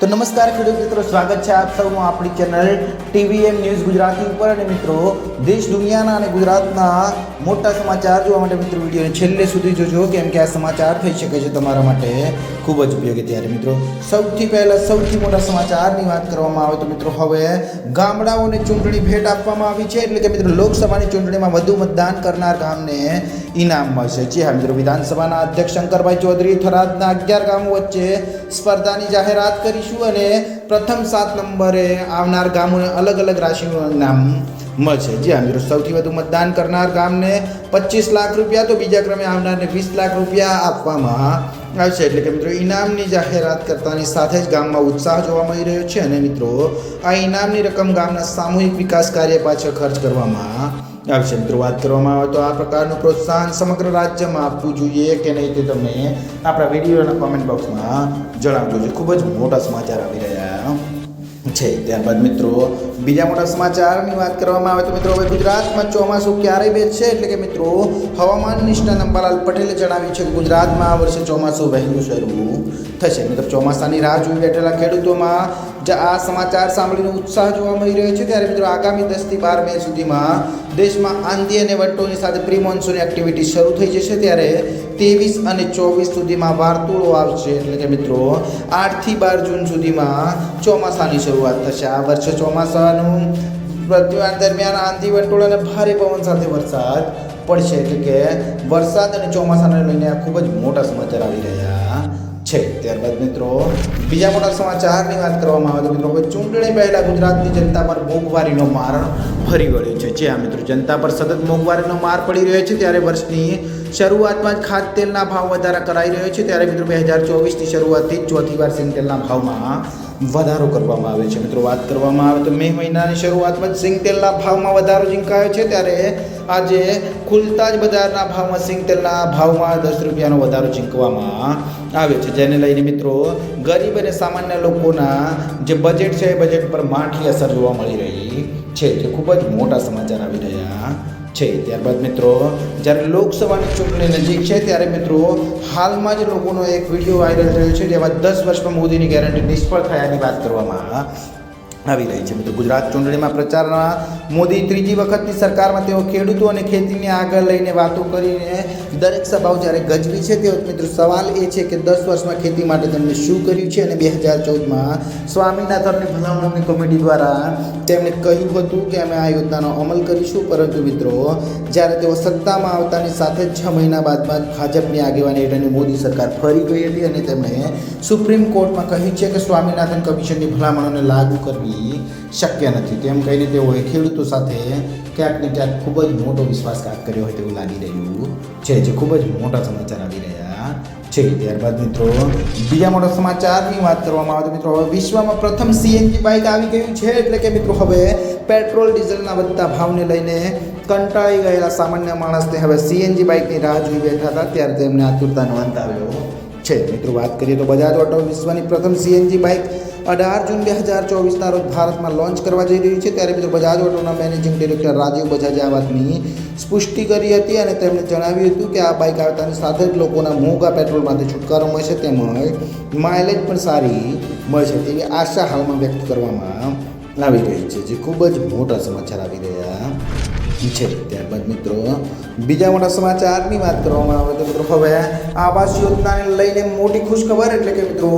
તો નમસ્કાર ખેડૂત મિત્રો, સ્વાગત છે આપ સૌનું આપણી ચેનલ ટીવીએમ ન્યૂઝ ગુજરાતી ઉપર. અને મિત્રો, દેશ દુનિયાના અને ગુજરાતના મોટા સમાચાર જોવા માટે મિત્રો વિડીયોને છેલ્લે સુધી જોજો, કેમ કે આ સમાચાર થઈ શકે છે તમારા માટે ખૂબ જ ઉપયોગી. ત્યારે મિત્રો, સૌથી પહેલાં સૌથી મોટા સમાચારની વાત કરવામાં આવે તો મિત્રો, હવે ગામડાઓને ચૂંટણી ભેટ આપવામાં આવી છે. એટલે કે મિત્રો, લોકસભાની ચૂંટણીમાં વધુ મતદાન કરનાર ગામને ઇનામ મળશે. જી હા મિત્રો, વિધાનસભાના અધ્યક્ષ શંકરભાઈ ચૌધરી થરાદના 11 ગામો વચ્ચે સ્પર્ધાની જાહેરાત કરીશું અને પ્રથમ 7 નંબરે આવનાર ગામોને અલગ અલગ રાશિનું ઇનામ મળશે. જી હા મિત્રો, સૌથી વધુ મતદાન કરનાર ગામને 25 લાખ રૂપિયા, તો બીજા ક્રમે આવનારને 20 લાખ રૂપિયા આપવામાં આવશે. એટલે કે મિત્રો, ઇનામની જાહેરાત કરતાની સાથે જ ગામમાં ઉત્સાહ જોવા મળી રહ્યો છે. અને મિત્રો, આ ઇનામની રકમ ગામના સામૂહિક વિકાસ કાર્ય પાછળ ખર્ચ કરવામાં આવશે. મિત્રો, વાત કરવામાં આવે તો આ પ્રકારનું પ્રોત્સાહન સમગ્ર રાજ્યમાં આપવું જોઈએ કે નહીં તે તમે આપણા વિડીયોના કોમેન્ટ બોક્સમાં જણાવજો. ખૂબ જ મોટા સમાચાર આવી રહ્યા છે. ત્યારબાદ મિત્રો, બીજા મોટા સમાચારની વાત કરવામાં આવે તો મિત્રો, હવે ગુજરાતમાં ચોમાસું ક્યારે બેસશે? એટલે કે મિત્રો, હવામાન નિષ્ણાત અંબાલાલ પટેલે જણાવ્યું છે કે ગુજરાતમાં આ વર્ષે ચોમાસું વહેલું શરૂ થશે. મિત્રો, ચોમાસાની રાહ જોઈ બેઠેલા ખેડૂતોમાં આ સમાચાર સાંભળીને ઉત્સાહ જોવા મળી રહ્યો છે. ત્યારે મિત્રો, આગામી 10 થી 12 મે સુધીમાં દેશમાં આંધી અને વંટોની સાથે પ્રી મોન્સૂન એક્ટિવિટી શરૂ થઈ જશે. ત્યારે 23 અને 24 સુધીમાં વાર્તુળો આવશે. એટલે કે મિત્રો, 8 થી 12 જૂન સુધીમાં ચોમાસાની શરૂઆત થશે. આ વર્ષે ચોમાસાનું દરમિયાન આંધી વંટોળ અને ભારે પવન સાથે વરસાદ પડશે. એટલે કે વરસાદ અને ચોમાસાને લઈને આ ખૂબ જ મોટા સમાચાર આવી રહ્યા છે. ત્યારબાદ મિત્રો, બીજા મોટા સમાચારની વાત કરવામાં આવે તો મિત્રો, હવે ચૂંટણી પહેલાં ગુજરાતની જનતા પર મોંઘવારીનો માર ફરી વળ્યો છે. જે આ મિત્રો, જનતા પર સતત મોંઘવારીનો માર પડી રહ્યો છે. ત્યારે વર્ષની શરૂઆતમાં જ ખાદ્યતેલના ભાવ વધારા કરાઈ રહ્યો છે. ત્યારે મિત્રો, 2024ની શરૂઆતથી જ ચોથી વાર સિંગતેલના ભાવમાં વધારો કરવામાં આવે છે. મિત્રો, વાત કરવામાં આવે તો મે મહિનાની શરૂઆતમાં જ સિંગતેલના ભાવમાં વધારો ઝીંકાયો છે. ત્યારે આજે ખુલતા જ બજારના ભાવમાં સિંગતેલના ભાવમાં 10 રૂપિયાનો વધારો ઝીંકવામાં આવે છે. જેને લઈને મિત્રો, ગરીબ અને સામાન્ય લોકોના જે બજેટ છે એ બજેટ પર માઠી અસર જોવા મળી રહી છે. જે ખૂબ જ મોટા સમાચાર આવી રહ્યા છે. ત્યારબાદ મિત્રો, જ્યારે લોકસભાની ચૂંટણી નજીક છે ત્યારે મિત્રો, હાલમાં જ લોકોનો એક વિડીયો વાયરલ થયો છે, જેમાં 10 વર્ષમાં મોદીની ગેરંટી નિષ્ફળ થયાની વાત કરવામાં આવી રહી છે. મિત્રો, ગુજરાત ચૂંટણીમાં પ્રચારના મોદી ત્રીજી વખતની સરકારમાં તેઓ ખેડૂતો અને ખેતીને આગળ લઈને વાતો કરીને દરેક સભાઓ જ્યારે ગજવી છે. તેઓ મિત્રો, સવાલ એ છે કે 10 વર્ષમાં ખેતી માટે તેમણે શું કર્યું છે. અને 2014માં સ્વામિનાથનની ભલામણની કમિટી દ્વારા તેમણે કહ્યું હતું કે અમે આ યોજનાનો અમલ કરીશું. પરંતુ મિત્રો, જ્યારે તેઓ સત્તામાં આવતાની સાથે જ 6 મહિના બાદમાં ભાજપની આગેવાની હેઠળની મોદી સરકાર ફરી ગઈ હતી અને તેમણે સુપ્રીમ કોર્ટમાં કહ્યું છે કે સ્વામિનાથન કમિશનની ભલામણોને લાગુ કરવી શક્ય નથી. તેમ કહીને તેઓએ ખેડૂતો સાથે ક્યાંક ને ક્યાંક ખૂબ જ મોટો વિશ્વાસઘાત કર્યો હોય તેવું લાગી રહ્યું છે. જે ખૂબ જ મોટા સમાચાર આવી રહ્યા છે. ત્યારબાદ મિત્રો, બીજા મોટા સમાચારની વાત કરવામાં આવે તો મિત્રો, હવે વિશ્વમાં પ્રથમ સીએનજી બાઇક આવી ગયું છે. એટલે કે મિત્રો, હવે પેટ્રોલ ડીઝલના વધતા ભાવને લઈને કંટાળી ગયેલા સામાન્ય માણસને હવે સીએનજી બાઇકની રાહ જોઈ બેઠા હતા, ત્યારે તેમને આતુરતાનો અંત આવ્યો છે. મિત્રો, વાત કરીએ તો બજાજ ઓટો વિશ્વની પ્રથમ સીએનજી બાઇક 18 જૂન 2024ના રોજ ભારતમાં લોન્ચ કરવા જઈ રહ્યું છે. ત્યારે મિત્રો, બજાજ ઓટોના મેનેજિંગ ડિરેક્ટર રાજીવ બજાજે આ વાતની પુષ્ટિ કરી હતી અને તેમણે જણાવ્યું હતું કે આ બાઇક આવતાની સાથે જ લોકોના મોંઘા પેટ્રોલમાંથી છુટકારો મળશે, તેમજ માઇલેજ પણ સારી મળશે તેવી આશા હાલમાં વ્યક્ત કરવામાં આવી રહી છે. જે ખૂબ જ મોટા સમાચાર આવી રહ્યા છે. ત્યારબાદ મિત્રો, બીજા મોટા સમાચારની વાત કરવામાં આવે તો મિત્રો, હવે આવાસ યોજનાને લઈને મોટી ખુશખબર. એટલે કે મિત્રો,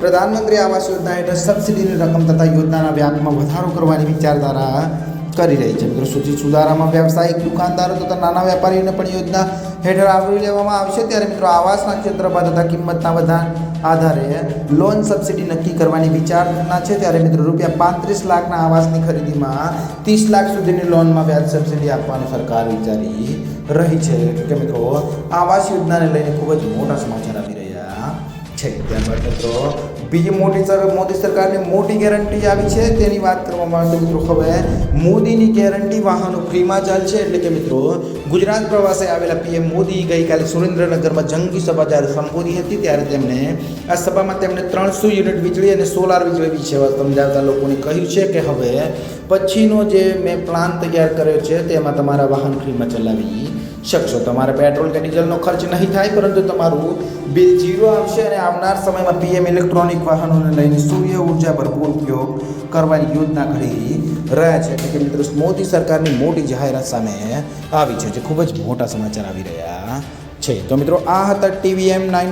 પ્રધાનમંત્રી આવાસ યોજના હેઠળ સબસિડીની રકમ તથા યોજનાના વ્યાપમાં વધારો કરવાની વિચારધારા કરી રહી છે. મિત્રો, સૂચિત સુધારામાં વ્યવસાયિક દુકાનદારો તથા નાના વેપારીઓને પણ યોજના હેઠળ આવરી લેવામાં આવશે. ત્યારે મિત્રો, આવાસના ક્ષેત્રમાં તથા કિંમતના બધા આધારે લોન સબસિડી નક્કી કરવાની વિચારણા છે. ત્યારે મિત્રો, ₹35 લાખના આવાસની ખરીદીમાં 30 લાખ સુધીની લોનમાં વ્યાજ સબસિડી આપવાનું સરકાર વિચારી રહી છે. કે મિત્રો, આવાસ યોજનાને લઈને ખૂબ જ મોટા સમાચાર આવી રહ્યા છે. ત્યારબાદ મિત્રો, બીજી મોદી સરકારની મોટી ગેરંટી આવી છે તેની વાત કરવામાં આવે તો મિત્રો, હવે મોદીની ગેરંટી વાહનો ફ્રીમાં ચાલશે. એટલે કે મિત્રો, ગુજરાત પ્રવાસે આવેલા પીએમ મોદી ગઈકાલે સુરેન્દ્રનગરમાં જંગી સભા જ્યારે સંબોધી હતી, ત્યારે તેમણે આ સભામાં તેમણે 300 યુનિટ વીજળી અને સોલાર વીજળી વિશે સમજાવતા લોકોને કહ્યું છે કે હવે પછીનો જે મેં પ્લાન તૈયાર કર્યો છે તેમાં તમારા વાહન ફ્રીમાં ચલાવી શકશો. તમારે પેટ્રોલ કે ડીઝલનો ખર્ચ નહીં થાય, પરંતુ તમારું બિલ ઝીરો આવશે અને આવનાર સમયમાં પીએમ ઇલેક્ટ્રોનિક વાહનોને લઈને સૂર્ય ઉર્જા ભરપૂર ઉપયોગ કરવાની યોજના ઘડી રહ્યા છે. એટલે કે મિત્રો મોદી સરકારની મોટી જાહેરાત સામે આવી છે, જે ખૂબ જ મોટા સમાચાર આવી રહ્યા છે. તો મિત્રો આ હતા TVM 9